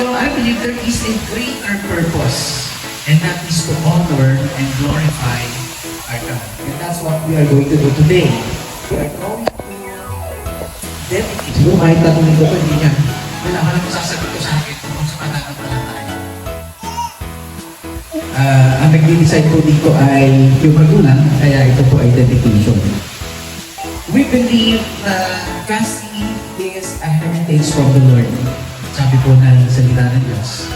So I believe there is a greater purpose, and that is to honor and glorify our God. And that's what we are going to do today. We are going to dedicate. Siguro kahit tatanungin ko pa, hindi niya. Wala ka lang sasagot ko sa akin kung sa pananampalataya. Ang nag-decide po dito ay yung magulang, kaya ito po ay dedication. We believe na Cassie is a heritage from the Lord. Sabi po ng salita ng Diyos.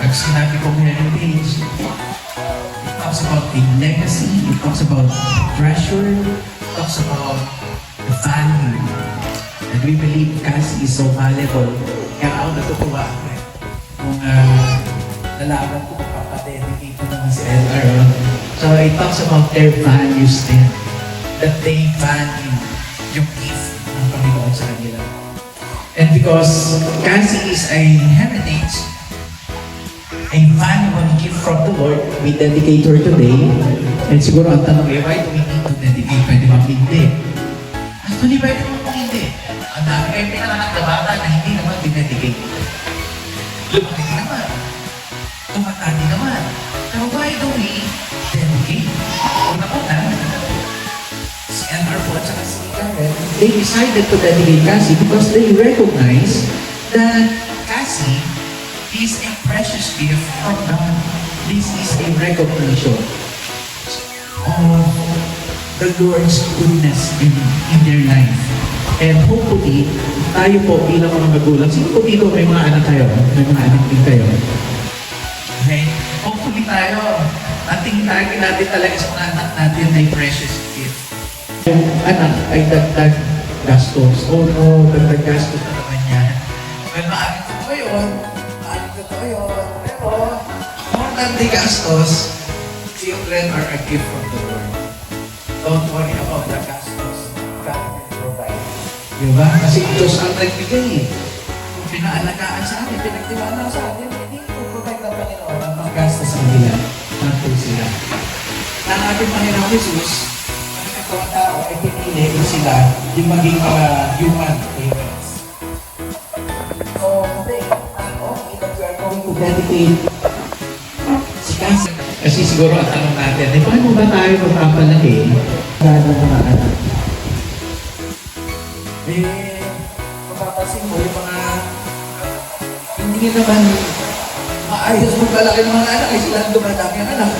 Pag sinabi ko heritage, it talks about a legacy, it talks about treasure, it talks about the value. And we believe Cassie is so valuable. Kaya ako natutuwa ako eh. Kung nalaman ko papadedicate ko naman si LR. So it talks about their values din. That they value yung gift ng Panginoon sa kanila. And because Cassie is a heritage, a valuable gift from the Lord, we dedicate her today. And siguro ang tanong eh, why do we need to dedicate? Pwede bang hindi? Actually, pwede bang hindi? Ang dami kayo pinanganak na bata na hindi naman dinedicate. Lumaki naman. Tumatani naman. Pero why do we dedicate? Una-una, si NR po at saka si Karen, they decided to dedicate Cassie because they recognize that Cassie is a precious gift from God. This is a recognition of the Lord's goodness in their life. And hopefully, tayo po bilang mga magulang, sino po dito may mga anak kayo? May mga anak din kayo? Okay? Hopefully tayo, ating lagi natin talaga sa mga anak natin ay precious gift. Yung anak ay dagdag gastos. Oh no, dagdag gastos na naman yan. Well, maaaring totoo yun. Maaaring totoo yun. Pero, more than the gastos, children are a gift from the Lord. Don't worry about the gastos. God can provide. Diba? Kasi Diyos ang nagbigay. Kung pinaalagaan sa atin, pinagtiwala sa atin, hindi ko provide ng Panginoon ang mga gastos sa kanila. Natin sila. Ang ating Panginoon Jesus, ang tao ay pinili ko sila yung maging mga human parents. So, today, okay that we are going to dedicate si Cassie. Kasi siguro ang tanong natin, eh, paano ba tayo magpapalaki ng mga anak? Eh, mapapasin mo yung mga hindi naman maayos magpalaki ng mga anak, eh sila ang dumadami ang anak.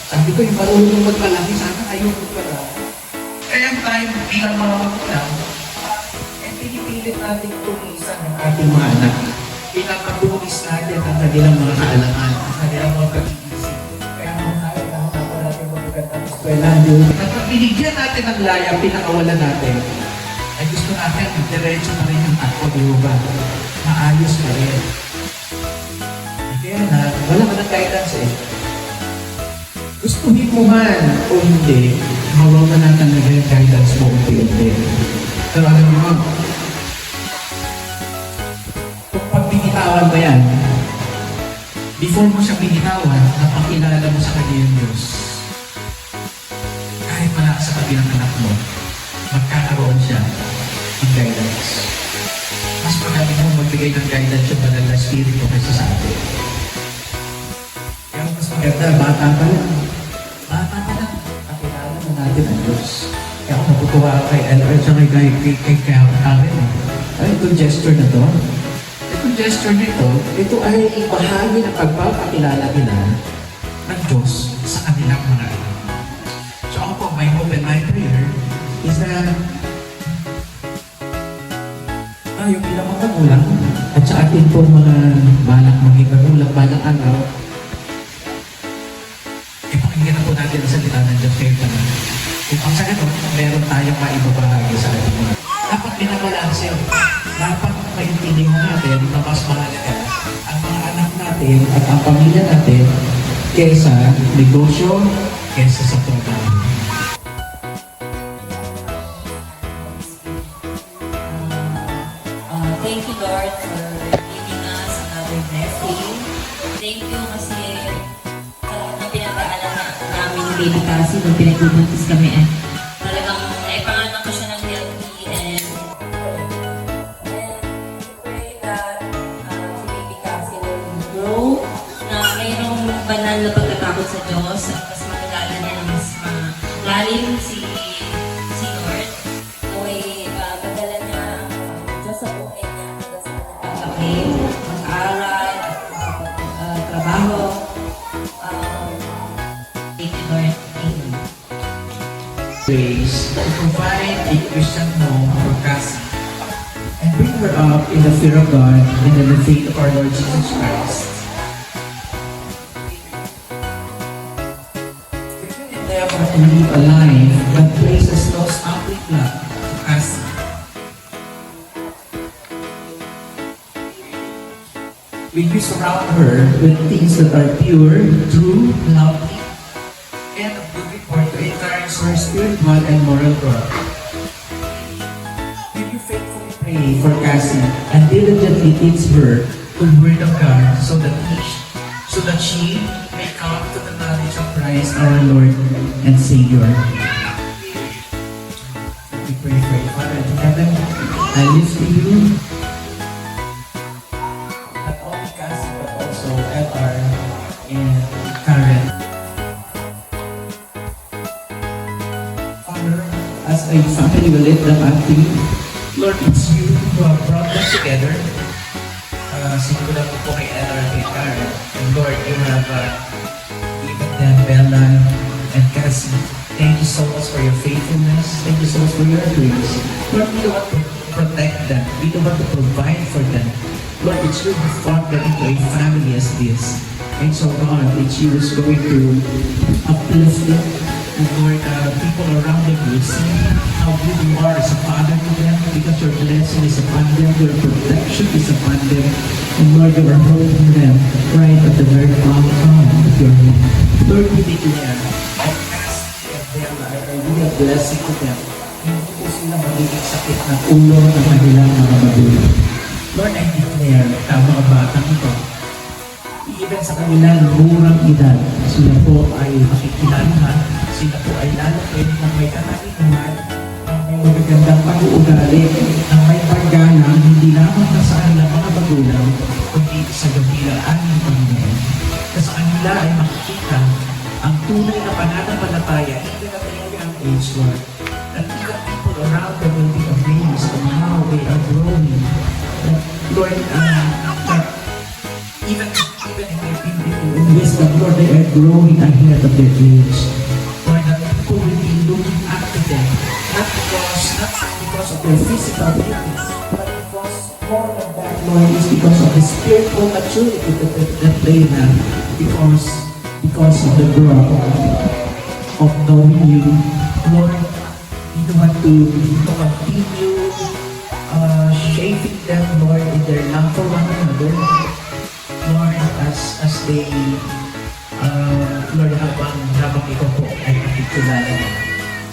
Sabi ko, yung marunong magpalaki, sana ayaw magpalaki. Kaya tayo bilang mga magulang, eh pinipilit natin tulisan ng ating mga anak. Pinapatulis natin ang kanilang mga kaalaman, ang kanilang mga pag-iisip. Kaya mga tayo, nakakapa natin magagandang eskwelahan yun. At pag binigyan natin ng laya, pinakawalan natin, ay gusto natin, diretso na rin yung ako, di ba? Maayos na rin. Kaya na, wala ka ng guidance eh. Gustuhin mo man o hindi, mawawa na talaga yung guidance mo unti-unti. Pero alam mo, kung pag binitawan mo yan, before mo siya binitawan, napakilala mo sa kanya yung Diyos. Kahit wala sa tabi ng anak mo, magkakaroon siya ng guidance. Mas magaling mo magbigay ng guidance yung banal na spirito kaysa sa atin. Kaya mas maganda, bata pa lang. Bata pa lang. Kakilala mo natin ang Diyos. Kaya ako natutuwa ako kay LR at kay Karen. Ay, itong gesture na to. Itong gesture nito, ito ay bahagi ng pagpapakilala nila ng Diyos sa kanilang mga anak. So ako po, my hope and my prayer is that yung ilang mga magulang at sa atin po mga balak maging magulang, balang araw, ipakinggan na po natin ang salita ng Diyos kayo pa na. Kung ang sa ganun, meron tayong maibabahagi sa ating mga. Dapat binabalanse, dapat maintindihan natin na mas mahalaga ang mga anak natin at ang pamilya natin kaysa negosyo, kaysa sa trabaho. Thank you, Lord, for giving us another blessing. Thank you kasi talagang pinagdaanan namin ni Baby Cassie nung pinagbubuntis kami. Talagang naipanganak ko siya ng healthy and pray that si Baby Cassie will grow na mayroong banal na pagkatakot sa Diyos at mas makilala niya na mas malalim si Lord. Naway madala niya ang Diyos sa buhay niya hanggang sa pagkakapin, mag-aaral, trabaho. Thank you, Lord. Amen. Ways to provide a Christian home for Cassie and bring her up in the fear of God and in the faith of our Lord Jesus Christ. Therefore, to live a life that places no stumbling block to Cassie. Will you surround her with things that are pure, true, lovely, and of good report to encourage her spiritual and moral growth? Will you faithfully pray for Cassie and diligently teach her the Word of God so that she may come to the knowledge of Christ our Lord and Savior? We pray for you, Father in heaven. I lift to you not only Cassie but also LR and Karen. Father, as a family, we lift them up to you. Lord, it's you who have brought them together. Sinigula ko po kay LR and kay Karen. And Lord, you have given them Bella and Cassie. Thank you so much for your faithfulness. Thank you so much for your grace. Lord, we don't want to protect them. We don't want to provide for them. Lord, it's you who formed them into a family as this. And so God, it's you who's going to uplift them. And Lord, people around them will see how good you are as a father to them because your blessing is upon them, your protection is upon them. And Lord, you are holding them right at the very palm of your hand. Lord, we declare that Cassie and Bella are really a blessing to them. Hindi po sila magiging sakit ng ulo ng kanilang mga magulang. Lord, I declare na mga batang ito, even sa kanilang murang edad, sila po ay makikilala, sila po ay lalaki ng may katalinuhan, ng may magagandang pag-uugali, ng may paggalang, hindi lamang sa kanilang mga magulang, kundi sa gabilaan ng Panginoon. Kasi kanila ay makikita ang tunay na pananampalataya, even at a young age, Lord, that even people around them will be amazed on how they are growing. That, Lord, that even in wisdom, Lord, they are growing ahead of their age. Lord, that people will be looking up to them, not because of their physical beauty, but because more than that, Lord, is because of the spiritual maturity that they have, because of the growth of knowing you. Lord, we want to continue shaping them, Lord, in their love for one another. Lord, as they, Lord, habang ikaw po ay nakikilala na.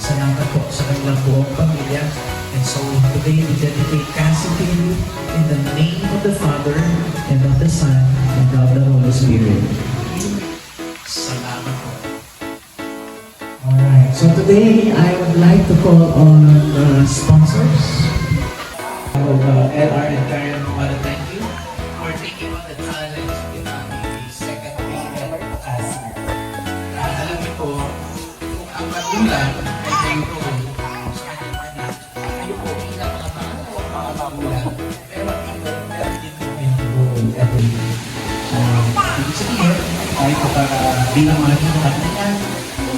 Salamat po sa kanilang buong pamilya. And so today we dedicate Cassie to you in the name of the Father, and of the Son, and of the Holy Spirit. Salamat po. Alright. So today, I would like to call on the sponsors. LR and Karen, I want to thank you for taking on the challenge of becoming a second parent as alam niyo po, kung ang magulang ay kayo po sa kanyang anak, kayo po bilang mga magulang, pero meron din po kayong role every day. Ibig sabihin, ay po para bilang mga kinakatinan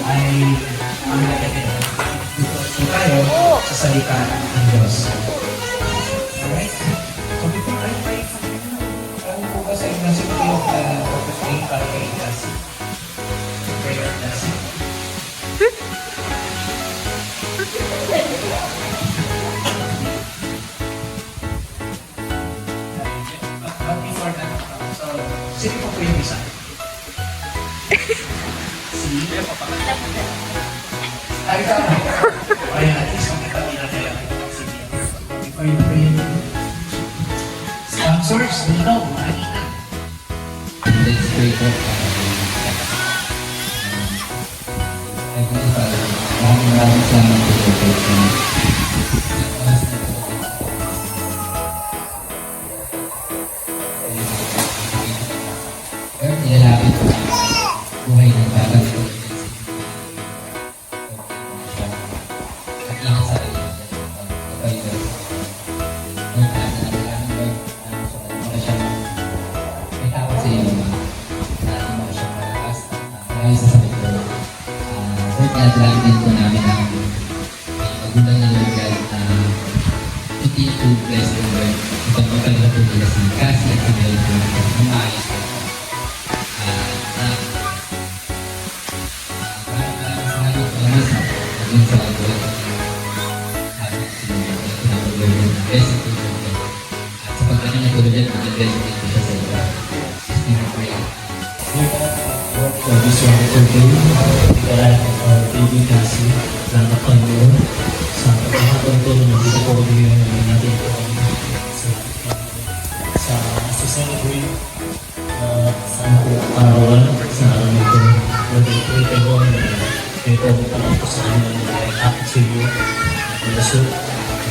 ay ang lagay so tayo sa salita ng Diyos. Alright? So before I pray for you, ano po ba sa inyo si Pio pag-pray para kay Cassie? Prayer Cassie. But before that, so sino po yung isa? Ay, tama. Ayan, at least makita nila kayo. Sige. Before you pray, sponsors, dito, makikita. Let's pray po. Heavenly Father, maraming salamat po po. Pero nilalapit po buhay ng batang po. At ingat sa iyo. Kapag ito. Ang taas na namin Lord, siya may takot sa iyo na hindi mo siya malakas marami sa sakit ko. Lord, kinadalangin din po namin ang magulang na Lord God na continue to bless the Lord. Itong magkagla po nila si Cassie at si Mel po na maayos po. Maraming salamat po naman sa pagkain sa Lord. Blessing po Lord God. At sa pagkain niya po Lord God, mag-blessing din po siya sa iyo. Just need to pray. For this wonderful day, the life of our baby Cassie, salamat Panginoon sa pagkakataon na dito po ngayon natin sa celebrate sa arawan sa araw nito. Lord, I pray kayo na may pagkakataon po sa kanya na happy to you, malasot,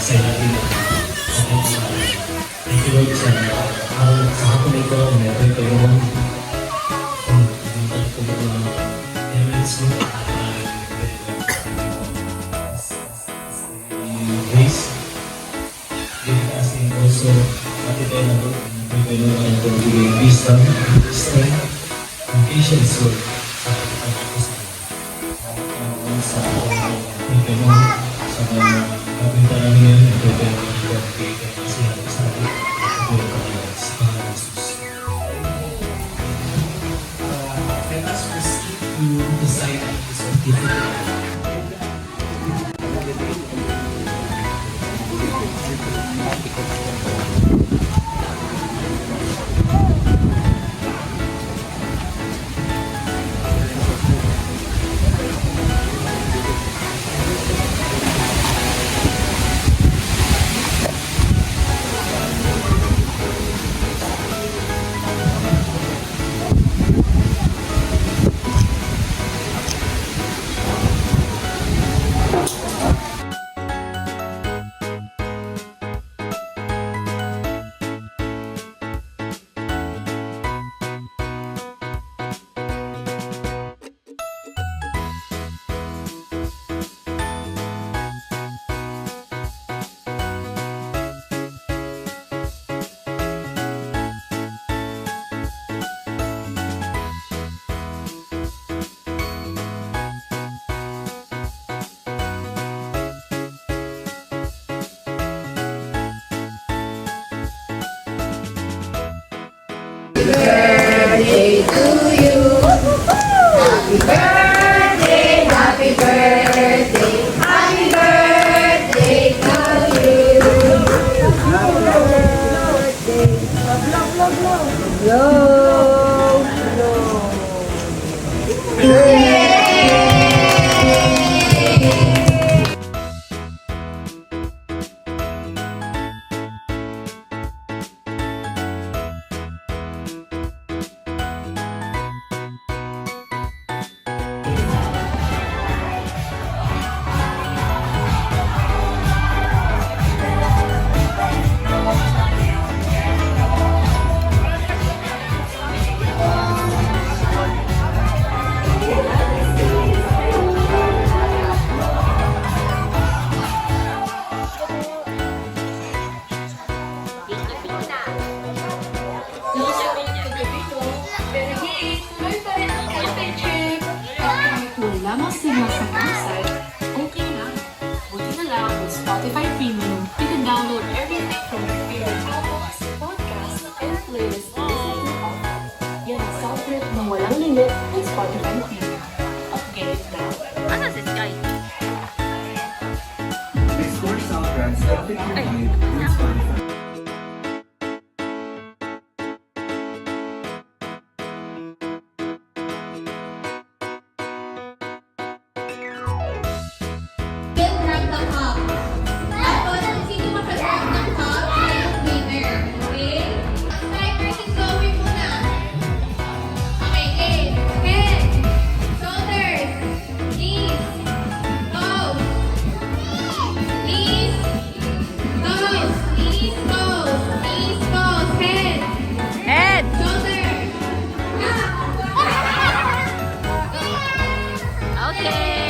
sa natin. Thank you Lord sa hapon ito, may pray kayo grace, give us also matitay na Lord, pagkailangan ang pagbigay wisdom, strength, and patience Lord, sa pagkakataon sa pagkailangan sa mga kapinta namin ngayon, at pagkailangan ang pagbigay kasi natin sa atin, at pagkailangan sa Panginoon Jesus. Let us proceed to decide the certificate. wala mang signal sa campsite, okay lang. Buti na lang with Spotify Premium, you can download everything from your favorite albums, podcasts, and playlists easily out. Yan ang sound trip ng walang limit with Spotify Premium. Upgrade it now. Ano si Sky? Explore soundtracks that fit your vibe with Spotify. Will grab the cup. Tapos, kung sino makagrab ng cup, ay ang winner. Okay? Ang timer is going muna. Okay, game. Head, shoulders, knees, toes. Knees, toes, knees, toes, knees, toes, head. Head! Shoulders. Okay!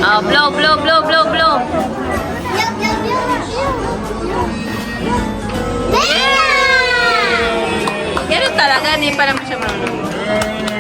Oh, blow, blow, blow, blow, blow. Ganun talaga, hindi pa naman siya marunong.